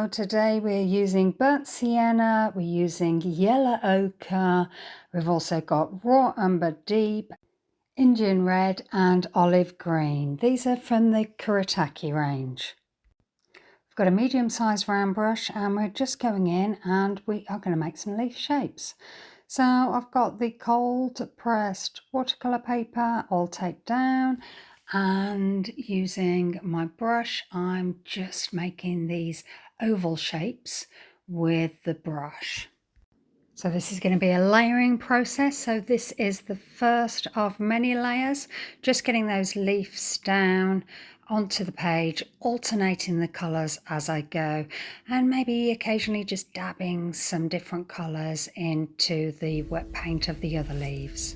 So today we're using burnt sienna, we're using yellow ochre, we've also got raw umber deep, Indian red and olive green. These are from the Kuretake range. I've got a medium-sized round brush and we're just going in and we are going to make some leaf shapes. So I've got the cold pressed watercolor paper all taped down, and using my brush I'm just making these oval shapes with the brush. So this is going to be a layering process. So this is the first of many layers, just getting those leaves down onto the page, alternating the colours as I go, and maybe occasionally just dabbing some different colours into the wet paint of the other leaves.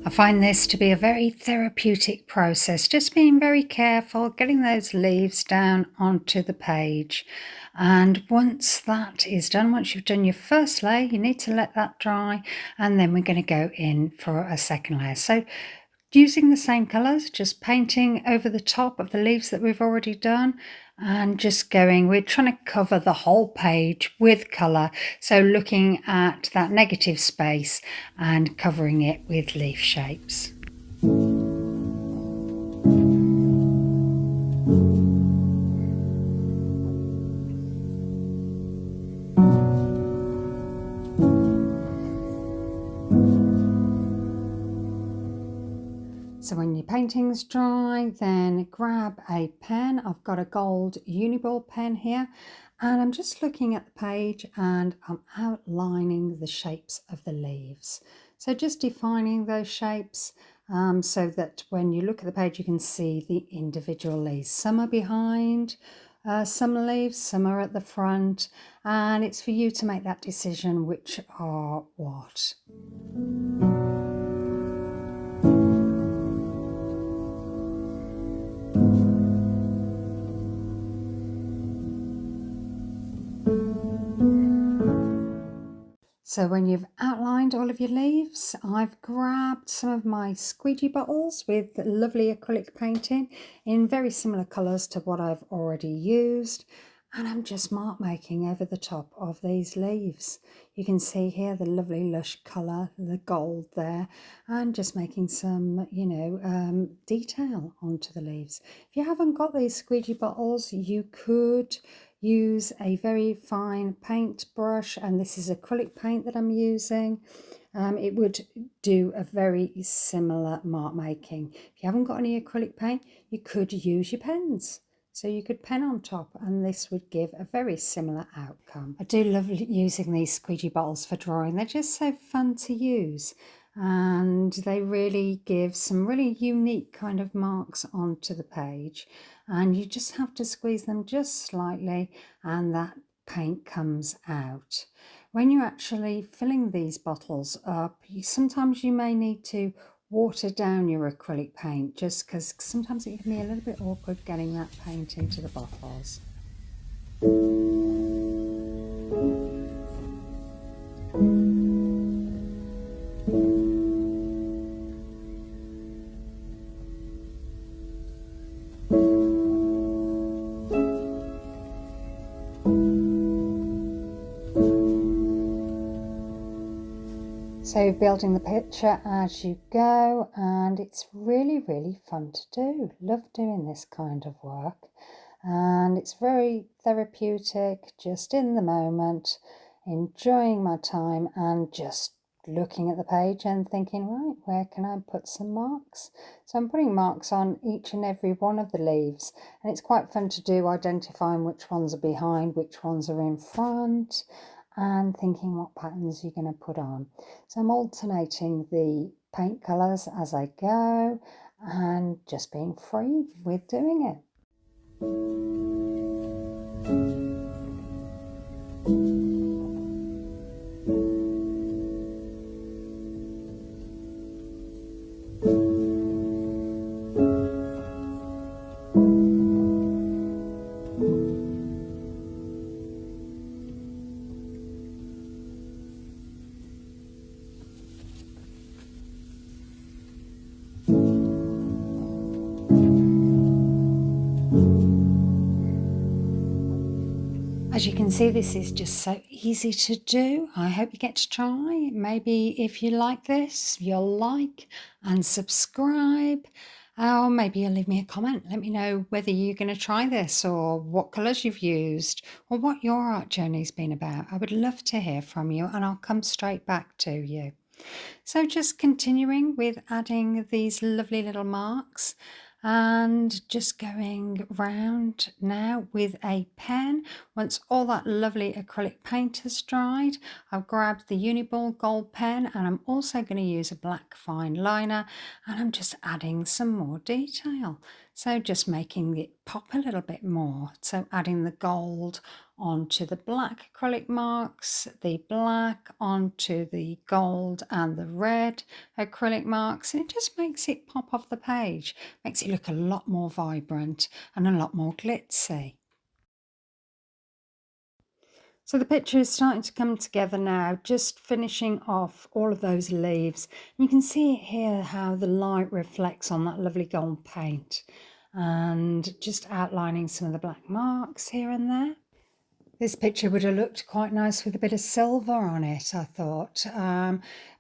I find this to be a very therapeutic process, just being very careful, getting those leaves down onto the page. And once that is done, once you've done your first layer, you need to let that dry, and then we're going to go in for a second layer. So using the same colours, just painting over the top of the leaves that we've already done, and just going, we're trying to cover the whole page with colour, so looking at that negative space and covering it with leaf shapes. So when your painting's dry, then grab a pen. I've got a gold Uniball pen here, and I'm just looking at the page and I'm outlining the shapes of the leaves. So just defining those shapes so that when you look at the page you can see the individual leaves. Some are behind some leaves, some are at the front, and it's for you to make that decision which are what. So when you've outlined all of your leaves, I've grabbed some of my squeegee bottles with lovely acrylic painting in very similar colours to what I've already used, and I'm just mark making over the top of these leaves. You can see here the lovely lush colour, the gold there, and just making some, detail onto the leaves. If you haven't got these squeegee bottles, you could use a very fine paint brush, and this is acrylic paint that I'm using. It would do a very similar mark making. If you haven't got any acrylic paint, you could use your pens. So you could pen on top and this would give a very similar outcome. I do love using these squeegee bottles for drawing. They're just so fun to use, and they really give some really unique kind of marks onto the page, and you just have to squeeze them just slightly and that paint comes out. When you're actually filling these bottles up, sometimes you may need to water down your acrylic paint, just because sometimes it can be a little bit awkward getting that paint into the bottles. So you're building the picture as you go, and it's really fun to do. Love doing this kind of work, and it's very therapeutic, just in the moment, enjoying my time and just looking at the page and thinking, right, where can I put some marks? So I'm putting marks on each and every one of the leaves, and it's quite fun to do, identifying which ones are behind, which ones are in front, and thinking what patterns you're going to put on. So I'm alternating the paint colours as I go and just being free with doing it. As you can see, this is just so easy to do. I hope you get to try. Maybe if you like this, you'll like and subscribe. Or maybe you'll leave me a comment. Let me know whether you're going to try this or what colours you've used or what your art journey's been about. I would love to hear from you and I'll come straight back to you. So just continuing with adding these lovely little marks and just going round now with a pen. Once all that lovely acrylic paint has dried, I've grabbed the Uniball gold pen and I'm also going to use a black fine liner and I'm just adding some more detail. So just making it pop a little bit more. So adding the gold onto the black acrylic marks, the black onto the gold and the red acrylic marks, and it just makes it pop off the page, makes it look a lot more vibrant and a lot more glitzy. So the picture is starting to come together now, just finishing off all of those leaves. You can see here how the light reflects on that lovely gold paint and just outlining some of the black marks here and there. This picture would have looked quite nice with a bit of silver on it, I thought.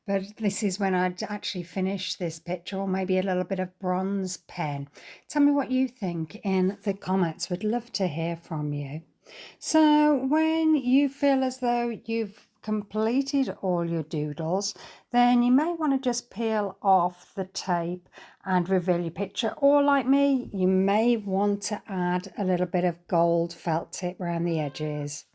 But this is when I'd actually finished this picture, or maybe a little bit of bronze pen. Tell me what you think in the comments. Would love to hear from you. So when you feel as though you've completed all your doodles, then you may want to just peel off the tape and reveal your picture, or like me, you may want to add a little bit of gold felt tip around the edges.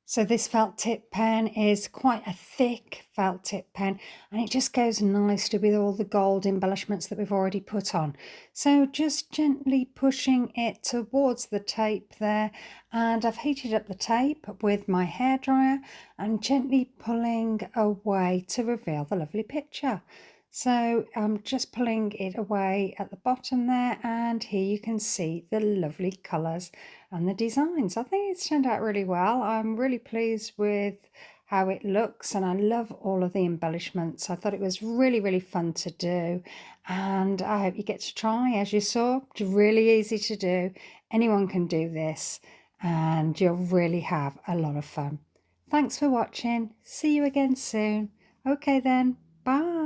So this felt tip pen is quite a thick felt tip pen and it just goes nicely with all the gold embellishments that we've already put on. So just gently pushing it towards the tape there, and I've heated up the tape with my hairdryer and gently pulling away to reveal the lovely picture. So I'm just pulling it away at the bottom there, and here you can see the lovely colours and the designs. I think it's turned out really well. I'm really pleased with how it looks and I love all of the embellishments. I thought it was really fun to do and I hope you get to try. As you saw, it's really easy to do. Anyone can do this and you'll really have a lot of fun. Thanks for watching. See you again soon. Okay then, bye.